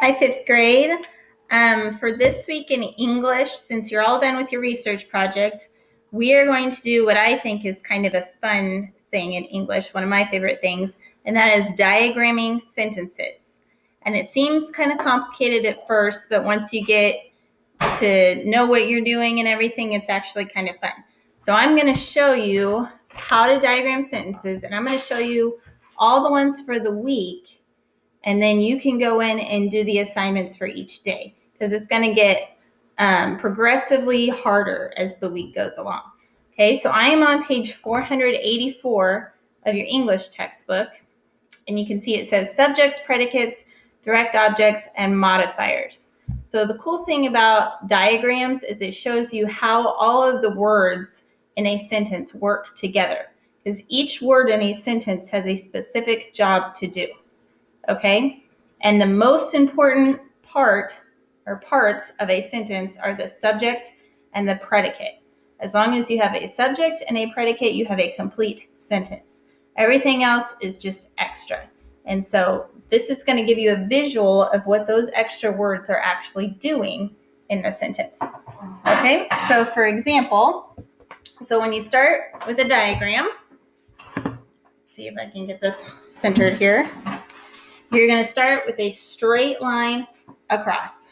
Hi, fifth grade. For this week in English, since you're all done with your research project, we are going to do what I think is kind of a fun thing in English, one of my favorite things, and that is diagramming sentences. And it seems kind of complicated at first, but once you get to know what you're doing and everything, it's actually kind of fun. So I'm going to show you how to diagram sentences, and I'm going to show you all the ones for the week. And then you can go in and do the assignments for each day because it's going to get progressively harder as the week goes along. Okay, so I am on page 484 of your English textbook. And you can see it says subjects, predicates, direct objects, and modifiers. So the cool thing about diagrams is it shows you how all of the words in a sentence work together. Because each word in a sentence has a specific job to do. Okay, and the most important part or parts of a sentence are the subject and the predicate. As long as you have a subject and a predicate, you have a complete sentence. Everything else is just extra. And so this is going to give you a visual of what those extra words are actually doing in the sentence. Okay, so for example, so when you start with a diagram, see if I can get this centered here. You're going to start with a straight line across,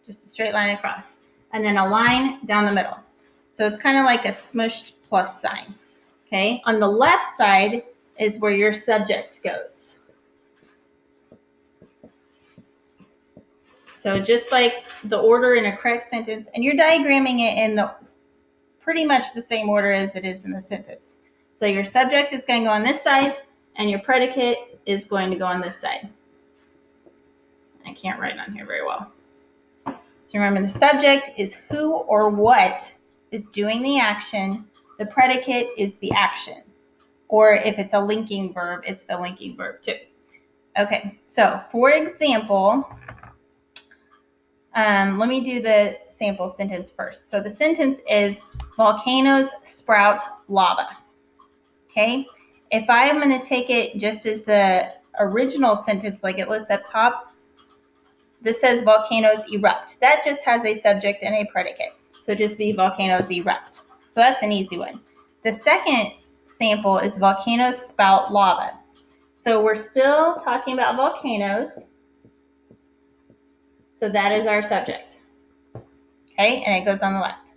just a straight line across, and then a line down the middle. So it's kind of like a smushed plus sign, okay? On the left side is where your subject goes. So just like the order in a correct sentence, and you're diagramming it in the pretty much the same order as it is in the sentence. So your subject is going to go on this side, and your predicate is going to go on this side. I can't write on here very well. So remember, the subject is who or what is doing the action. The predicate is the action. Or if it's a linking verb, it's the linking verb too. Okay, so for example, let me do the sample sentence first. So the sentence is, volcanoes sprout lava. Okay, if I'm going to take it just as the original sentence like it lists up top, this says volcanoes erupt. That just has a subject and a predicate. So just be volcanoes erupt. So that's an easy one. The second sample is volcanoes spout lava. So we're still talking about volcanoes. So that is our subject. Okay, and it goes on the left.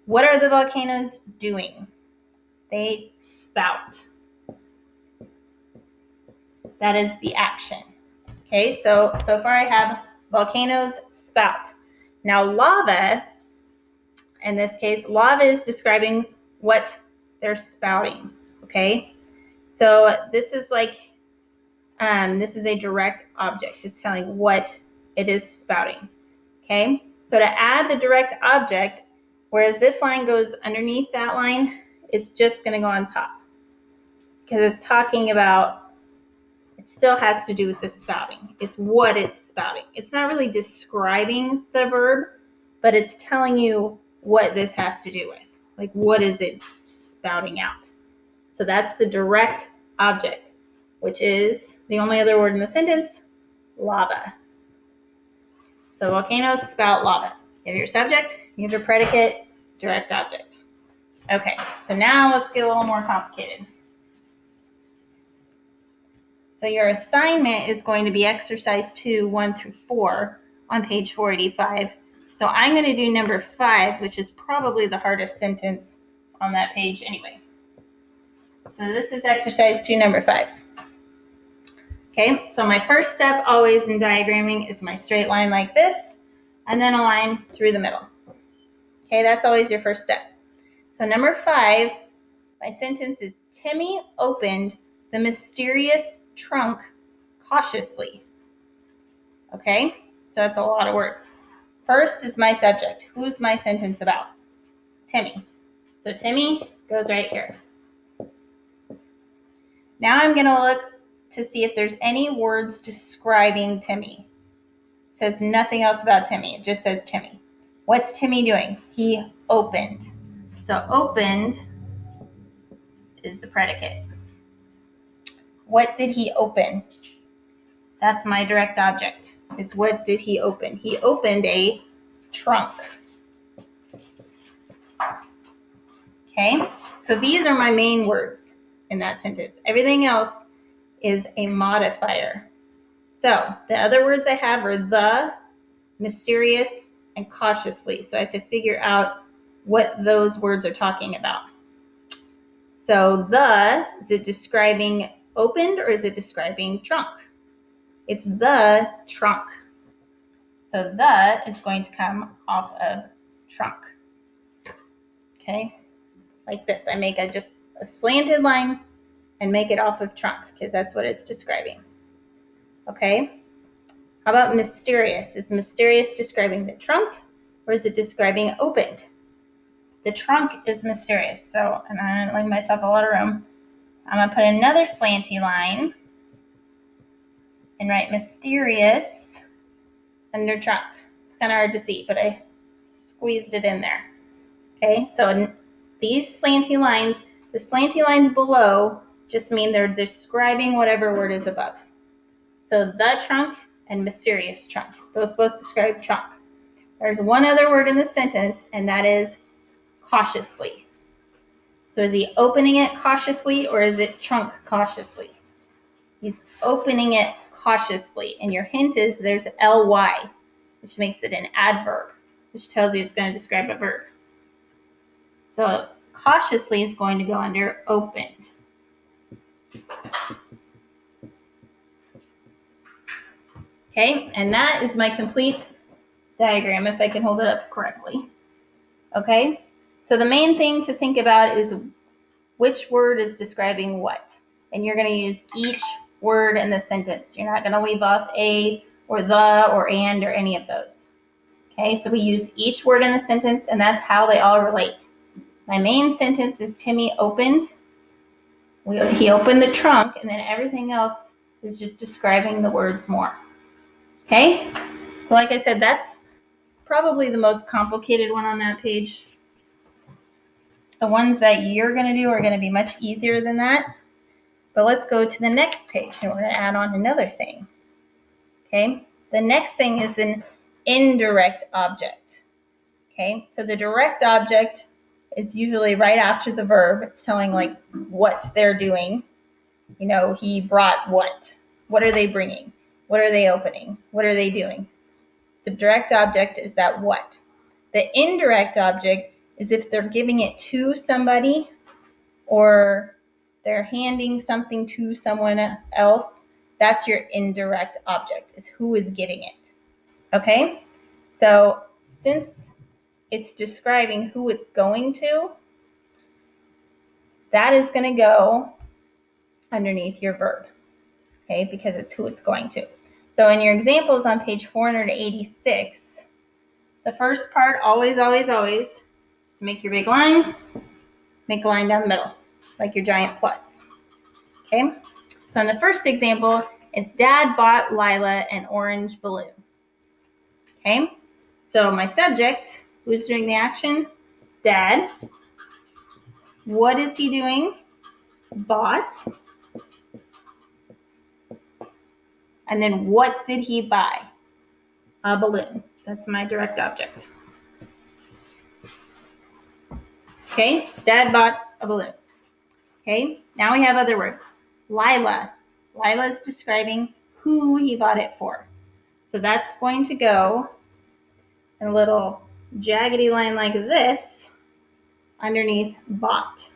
What are the volcanoes doing? They spout. That is the action. Okay, so far I have volcanoes spout. Now lava, in this case, lava is describing what they're spouting. Okay, so this is like, this is a direct object. It's telling what it is spouting. Okay, so to add the direct object, whereas this line goes underneath that line, it's just going to go on top because it's talking about, it still has to do with the spouting. It's what it's spouting. It's not really describing the verb, but it's telling you what this has to do with. Like, what is it spouting out? So that's the direct object, which is the only other word in the sentence, lava. So volcanoes spout lava. You have your subject, you have your predicate, direct object. Okay, so now let's get a little more complicated. So your assignment is going to be exercise 2, 1 through 4 on page 485. So I'm going to do number 5, which is probably the hardest sentence on that page anyway. So this is exercise 2, number 5. Okay, so my first step always in diagramming is my straight line like this, and then a line through the middle. Okay, that's always your first step. So number 5, my sentence is, Timmy opened the mysterious trunk cautiously. Okay, so that's a lot of words. First is my subject. Who's my sentence about? Timmy. So Timmy goes right here. Now I'm going to look to see if there's any words describing Timmy. It says nothing else about Timmy. It just says Timmy. What's Timmy doing? He opened. So opened is the predicate. What did he open? That's my direct object. is what did he open? He opened a trunk. Okay, so these are my main words in that sentence. Everything else is a modifier. So the other words I have are the, mysterious, and cautiously. So I have to figure out what those words are talking about. So the, is it describing opened or is it describing trunk? It's the trunk. So the is going to come off of trunk. Okay, like this. I make just a slanted line and make it off of trunk because that's what it's describing. Okay, how about mysterious? Is mysterious describing the trunk or is it describing opened? The trunk is mysterious. So, and I'm going to leave myself a lot of room. I'm going to put another slanty line and write mysterious under trunk. It's kind of hard to see, but I squeezed it in there. Okay, so these slanty lines, the slanty lines below just mean they're describing whatever word is above. So the trunk and mysterious trunk. Those both describe trunk. There's one other word in the sentence, and that is cautiously. So is he opening it cautiously or is it trunk cautiously? He's opening it cautiously. And your hint is there's ly, which makes it an adverb, which tells you it's going to describe a verb. So cautiously is going to go under opened. Okay, and that is my complete diagram, if I can hold it up correctly. Okay, so the main thing to think about is which word is describing what. And you're going to use each word in the sentence. You're not going to leave off a or the or and or any of those. Okay, so we use each word in the sentence, and that's how they all relate. My main sentence is Timmy opened. He opened the trunk, and then everything else is just describing the words more. Okay, so like I said, that's probably the most complicated one on that page. The ones that you're going to do are going to be much easier than that. But let's go to the next page, and we're going to add on another thing. Okay, the next thing is an indirect object. Okay, so the direct object is usually right after the verb. It's telling like what they're doing. You know, he brought what? What are they bringing? What are they opening? What are they doing? The direct object is that what. The indirect object is if they're giving it to somebody or they're handing something to someone else. That's your indirect object, is who is getting it. Okay? So since it's describing who it's going to, that is going to go underneath your verb, okay, because it's who it's going to. So in your examples on page 486, the first part, always, always, always, is to make your big line, make a line down the middle, like your giant plus. Okay? So in the first example, it's Dad bought Lila an orange balloon. Okay? So my subject, who's doing the action? Dad. What is he doing? Bought. And then what did he buy? A balloon. That's my direct object. Okay, Dad bought a balloon. Okay, now we have other words. Lila. Lila is describing who he bought it for. So that's going to go in a little jaggedy line like this underneath bought.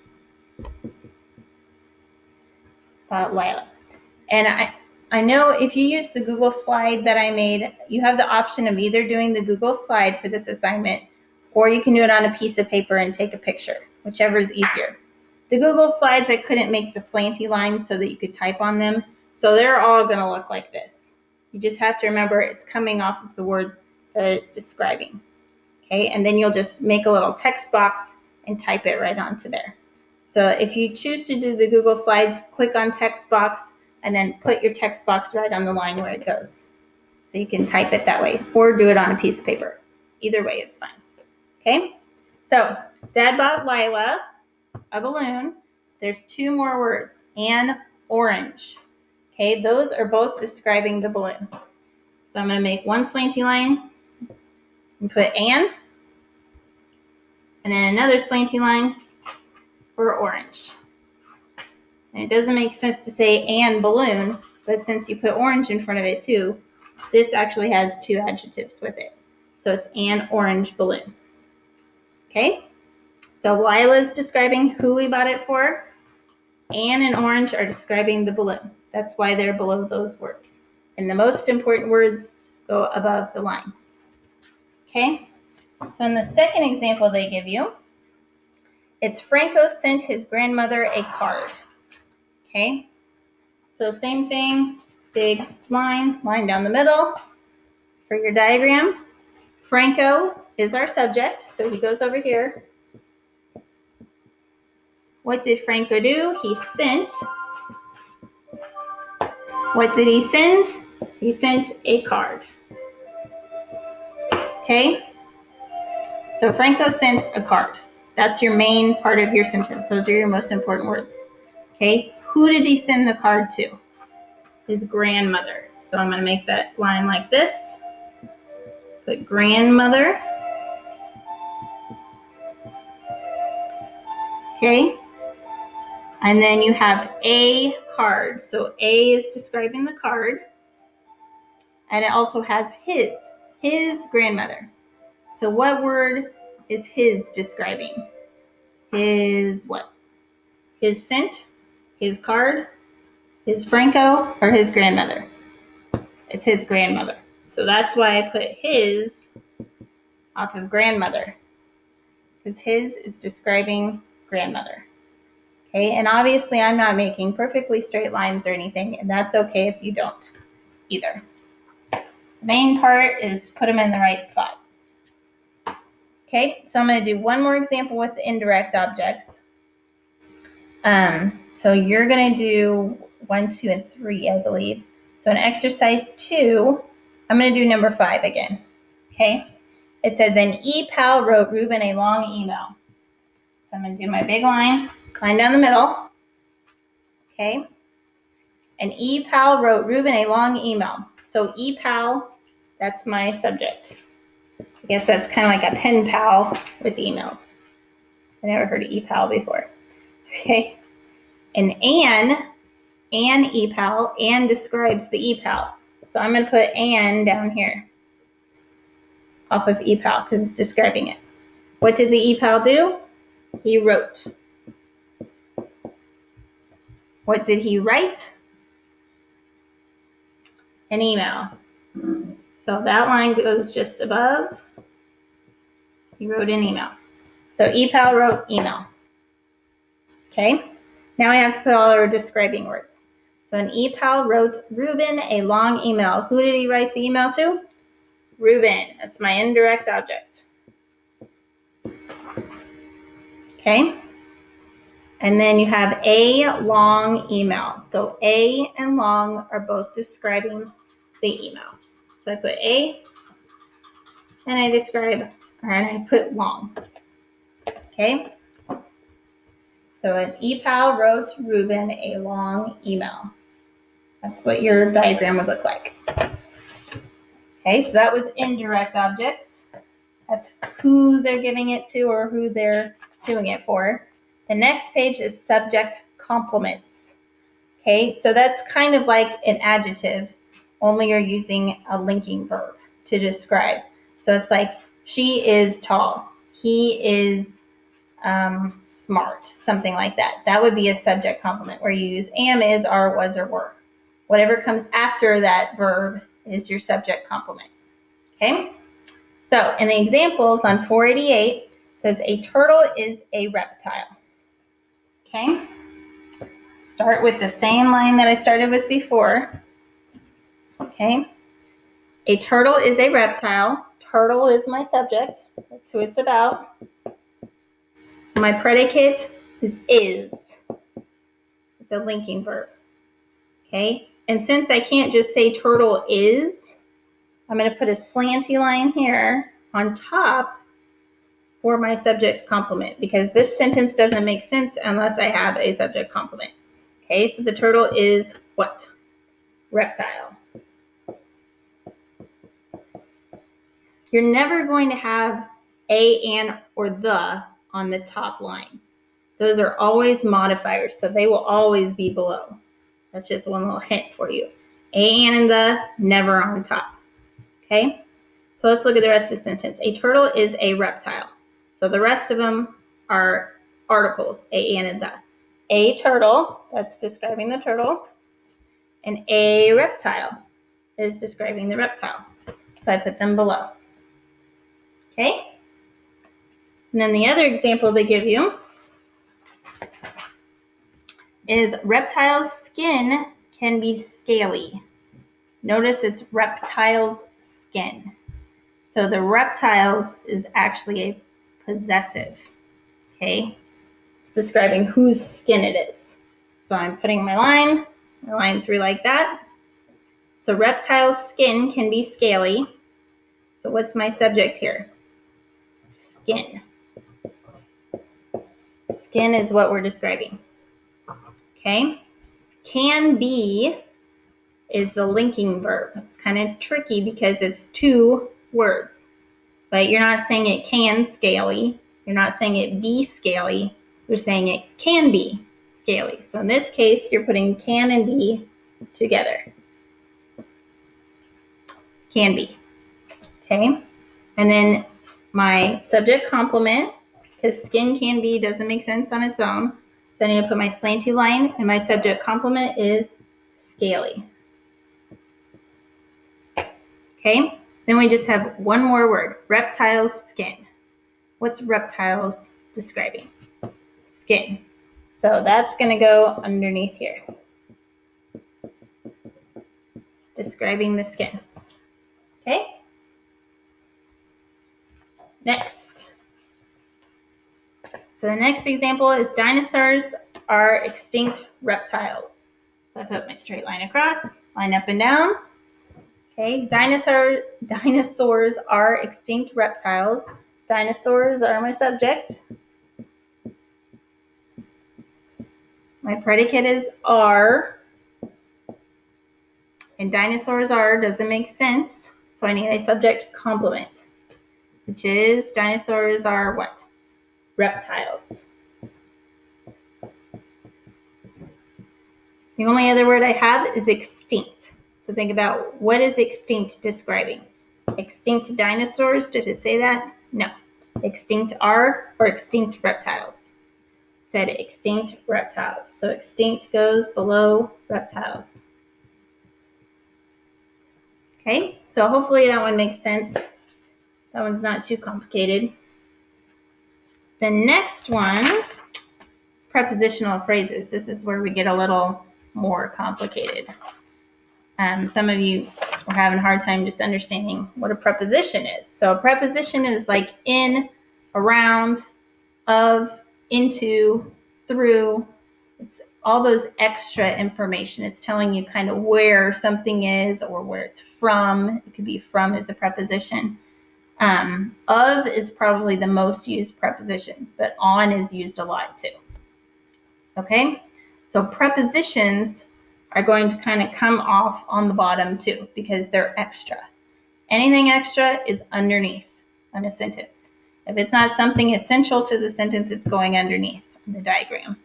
Bought Lila. And I know if you use the Google slide that I made, you have the option of either doing the Google slide for this assignment, or you can do it on a piece of paper and take a picture, whichever is easier. The Google slides, I couldn't make the slanty lines so that you could type on them, so they're all going to look like this. You just have to remember it's coming off of the word that it's describing. Okay, and then you'll just make a little text box and type it right onto there. So if you choose to do the Google slides, click on text box, and then put your text box right on the line where it goes. So you can type it that way, or do it on a piece of paper. Either way is fine. Okay? So, Dad bought Lila a balloon. There's two more words. An orange. Okay? Those are both describing the balloon. So I'm going to make one slanty line and put and then another slanty line for orange. And it doesn't make sense to say and balloon, but since you put orange in front of it too, this actually has two adjectives with it. So it's an orange balloon. Okay? So Lila's describing who we bought it for. Anne and orange are describing the balloon. That's why they're below those words. And the most important words go above the line. Okay? So in the second example they give you, it's Franco sent his grandmother a card. Okay? So same thing, big line down the middle for your diagram. Franco is our subject, so he goes over here. What did Franco do? He sent. What did he send? He sent a card. Okay? So Franco sent a card. That's your main part of your sentence. Those are your most important words. Okay? Who did he send the card to? His grandmother. So I'm going to make that line like this. Put grandmother. Okay? And then you have a card. So A is describing the card. And it also has his grandmother. So what word is his describing? His what? His sent, his card, his Franco, or his grandmother? It's his grandmother. So that's why I put his off of grandmother. Because his is describing grandmother. Okay, and obviously I'm not making perfectly straight lines or anything, and that's okay if you don't either. The main part is put them in the right spot. Okay, so I'm going to do one more example with the indirect objects. So you're going to do 1, 2, and 3, I believe. So in exercise 2, I'm going to do number 5 again. Okay, it says an e-pal wrote Ruben a long email. So I'm going to do my big line down the middle. Okay, an e-pal wrote Ruben a long email. So e-pal, that's my subject. I guess that's kind of like a pen pal with emails. I never heard of e-pal before. Okay. And an e-pal, Anne describes the e-pal. So I'm going to put Anne down here off of e-pal because it's describing it. What did the e-pal do? He wrote. What did he write? An email. So that line goes just above. He wrote an email. So e-pal wrote email. Okay, now I have to put all our describing words. So an e-pal wrote Ruben a long email. Who did he write the email to? Ruben. That's my indirect object. Okay, and then you have a long email. So a and long are both describing the email. So I put a, and I describe, and I put long. Okay. So an e-pal wrote Ruben a long email. That's what your diagram would look like. Okay, so that was indirect objects. That's who they're giving it to or who they're doing it for. The next page is subject complements. Okay, so that's kind of like an adjective, only you're using a linking verb to describe. So it's like, she is tall. He is smart, something like that. That would be a subject complement where you use am, is, are, was, or were. Whatever comes after that verb is your subject complement. Okay? So in the examples on 488, it says a turtle is a reptile. Okay? Start with the same line that I started with before. Okay? A turtle is a reptile. Turtle is my subject. That's who it's about. My predicate is. It's a linking verb. Okay? And since I can't just say turtle is, I'm going to put a slanty line here on top for my subject complement because this sentence doesn't make sense unless I have a subject complement. Okay, so the turtle is what? Reptile. you're never going to have a, an, or the on the top line. Those are always modifiers, so they will always be below. That's just one little hint for you. A, an, and the, never on top. Okay? So let's look at the rest of the sentence. A turtle is a reptile. So the rest of them are articles, a, an, and the. A turtle, that's describing the turtle, and a reptile is describing the reptile. So I put them below. Okay? And then the other example they give you is reptile's skin can be scaly. Notice it's reptile's skin. So the reptiles is actually a possessive. Okay? It's describing whose skin it is. So I'm putting my line through like that. So reptile's skin can be scaly. So what's my subject here? Skin. Skin is what we're describing. Okay? Can be is the linking verb. It's kind of tricky because it's two words. But you're not saying it can scaly. You're not saying it be scaly. You're saying it can be scaly. So in this case, you're putting can and be together. Can be. Okay? And then my subject complement, because skin can be doesn't make sense on its own. So I need to put my slanty line, and my subject complement is scaly. Okay? Then we just have one more word, reptile's skin. What's reptiles describing? Skin. So that's going to go underneath here. It's describing the skin. Okay? Next. So the next example is dinosaurs are extinct reptiles. So I put my straight line across, line up and down. Okay, dinosaurs are extinct reptiles. Dinosaurs are my subject. My predicate is are. And dinosaurs are doesn't make sense. So I need a subject complement, which is dinosaurs are what? Reptiles. The only other word I have is extinct. So think about what is extinct describing. Extinct dinosaurs, did it say that? No. Extinct are or extinct reptiles. It said extinct reptiles. So extinct goes below reptiles. Okay, so hopefully that one makes sense. That one's not too complicated. The next one is prepositional phrases. This is where we get a little more complicated. Some of you are having a hard time just understanding what a preposition is. So a preposition is like in, around, of, into, through. It's all those extra information. It's telling you kind of where something is or where it's from. It could be from as a preposition. Of is probably the most used preposition, but on is used a lot too. Okay? So prepositions are going to kind of come off on the bottom too because they're extra. Anything extra is underneath in a sentence. If it's not something essential to the sentence, it's going underneath in the diagram.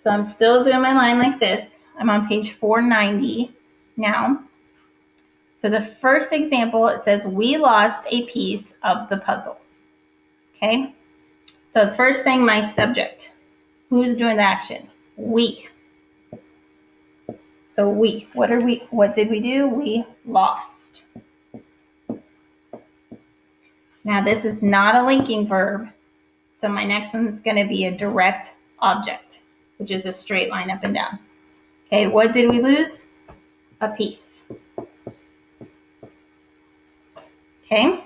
So I'm still doing my line like this. I'm on page 490 now. So the first example, it says, we lost a piece of the puzzle. Okay? So the first thing, my subject. Who's doing the action? We. So we. What did we do? We lost. Now this is not a linking verb. So my next one is going to be a direct object, which is a straight line up and down. Okay, what did we lose? A piece. Okay.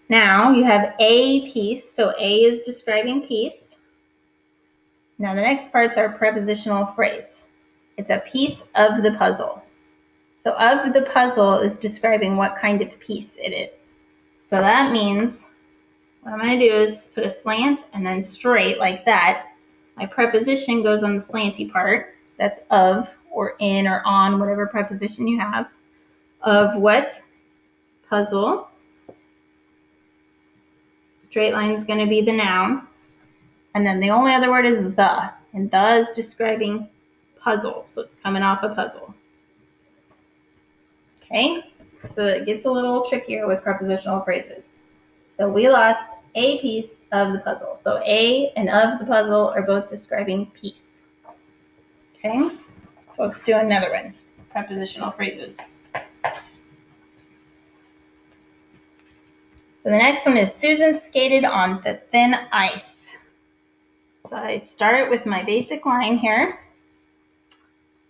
Now you have a piece. So a is describing piece. Now the next part's our prepositional phrase. It's a piece of the puzzle. So of the puzzle is describing what kind of piece it is. So that means what I'm going to do is put a slant and then straight like that. My preposition goes on the slanty part. That's of or in or on, whatever preposition you have. Of what? puzzle. Straight line is going to be the noun. And then the only other word is the. And the is describing puzzle. So it's coming off a puzzle. Okay? So it gets a little trickier with prepositional phrases. So we lost a piece of the puzzle. So a and of the puzzle are both describing piece. Okay? So let's do another one. Prepositional phrases. So the next one is Susan skated on the thin ice. So I start with my basic line here.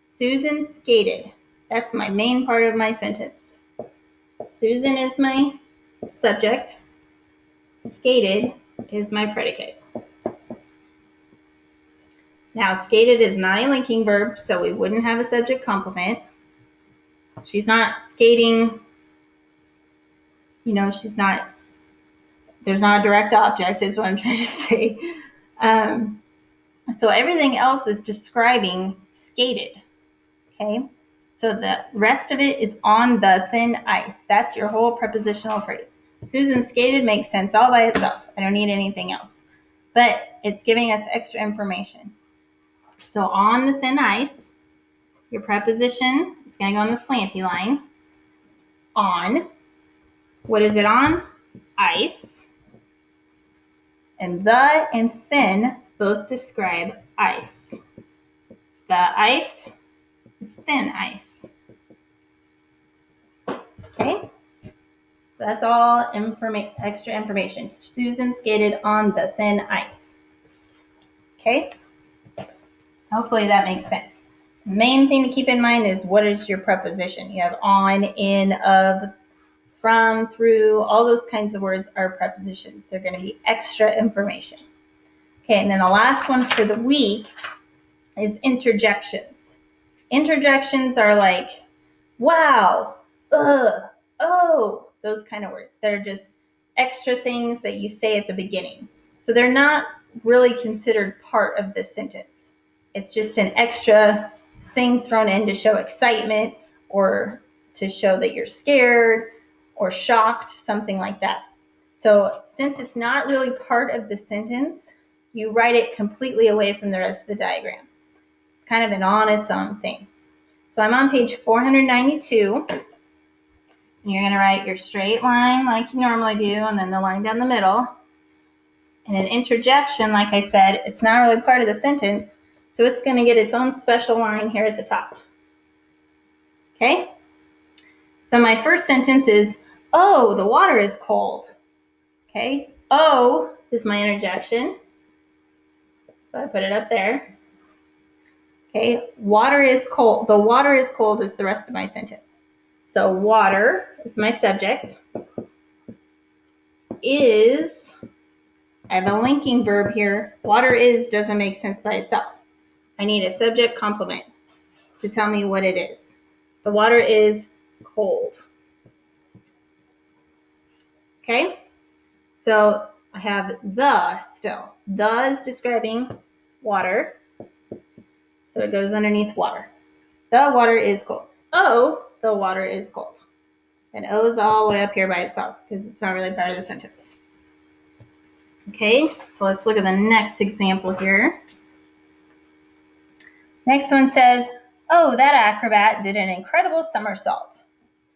Susan skated. That's my main part of my sentence. Susan is my subject. Skated is my predicate. Now, skated is not a linking verb, so we wouldn't have a subject complement. She's not skating, she's not, there's not a direct object is what I'm trying to say. So everything else is describing skated, okay? So the rest of it is on the thin ice. That's your whole prepositional phrase. Susan skated makes sense all by itself. I don't need anything else. But it's giving us extra information. So on the thin ice, your preposition is going to go on the slanty line. On. What is it on? Ice. And the and thin both describe ice. It's the ice. It's thin ice. Okay? So that's all extra information. Susan skated on the thin ice. Okay? Hopefully that makes sense. The main thing to keep in mind is what is your preposition. You have on, in, of, from, through, all those kinds of words are prepositions. They're going to be extra information. Okay, and then the last one for the week is interjections. Interjections are like, wow, oh, those kind of words. They're just extra things that you say at the beginning. So they're not really considered part of this sentence. It's just an extra thing thrown in to show excitement or to show that you're scared or shocked, something like that. So since it's not really part of the sentence, you write it completely away from the rest of the diagram. It's kind of an on its own thing. So I'm on page 492. And you're going to write your straight line like you normally do, and then the line down the middle. And an interjection, like I said, it's not really part of the sentence, so it's going to get its own special line here at the top. Okay? So my first sentence is, oh, the water is cold. Okay? Oh is my interjection. So I put it up there. Okay? Water is cold. The water is cold is the rest of my sentence. So water is my subject. Is, I have a linking verb here. Water is doesn't make sense by itself. I need a subject complement to tell me what it is. The water is cold. Okay? So I have the still. The is describing water. So it goes underneath water. The water is cold. Oh, the water is cold. And O is all the way up here by itself because it's not really part of the sentence. Okay, so let's look at the next example here. Next one says, oh, that acrobat did an incredible somersault. So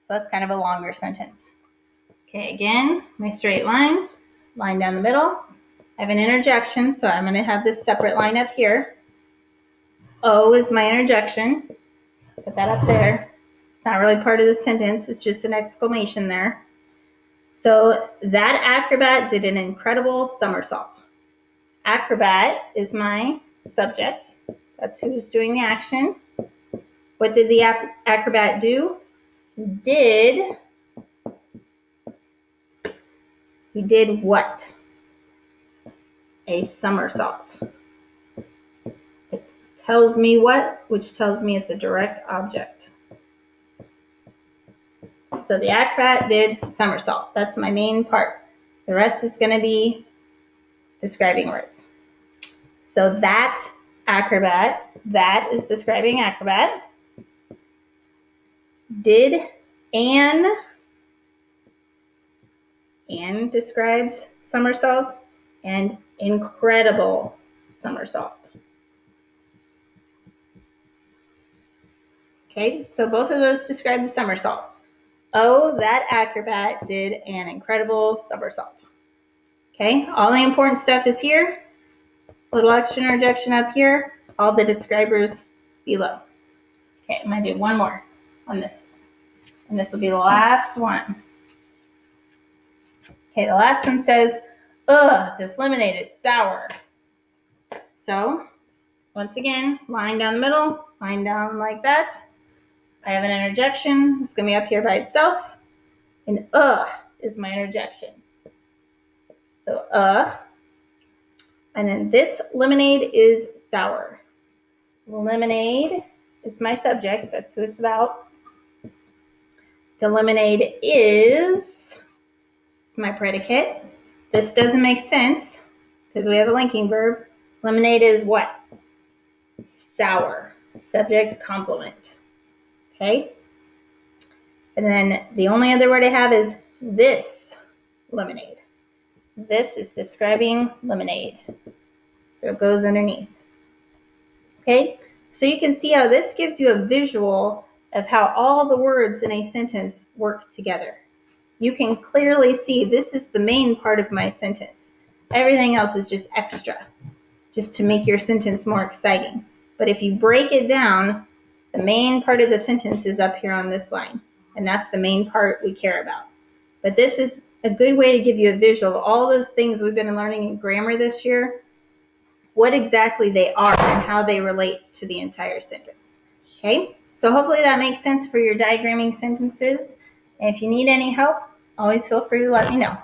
that's kind of a longer sentence. Okay, again, my straight line down the middle. I have an interjection, so I'm going to have this separate line up here. O is my interjection. Put that up there. It's not really part of the sentence. It's just an exclamation there. So that acrobat did an incredible somersault. Acrobat is my subject. That's who's doing the action. What did the acrobat do? He did what? A somersault. It tells me what, which tells me it's a direct object. So the acrobat did somersault. That's my main part. The rest is going to be describing words. So that acrobat, that is describing acrobat, did an and describes somersaults, and incredible somersaults. Okay, so both of those describe the somersault. Oh, that acrobat did an incredible somersault. Okay, all the important stuff is here. A little extra interjection up here. All the describers below. Okay, I'm going to do one more on this. And this will be the last one. Okay, the last one says, ugh, this lemonade is sour. So, once again, line down the middle, line down like that. I have an interjection. It's going to be up here by itself. And ugh is my interjection. So, and then this lemonade is sour. Lemonade is my subject. That's who it's about. The lemonade is my predicate. This doesn't make sense because we have a linking verb. Lemonade is what? Sour. Subject complement. Okay? And then the only other word I have is this lemonade. This is describing lemonade. So it goes underneath. Okay? So you can see how this gives you a visual of how all the words in a sentence work together. You can clearly see this is the main part of my sentence. Everything else is just extra, just to make your sentence more exciting. But if you break it down, the main part of the sentence is up here on this line, and that's the main part we care about. But this is a good way to give you a visual of all those things we've been learning in grammar this year, what exactly they are and how they relate to the entire sentence. Okay, so hopefully that makes sense for your diagramming sentences. And if you need any help, always feel free to let me know.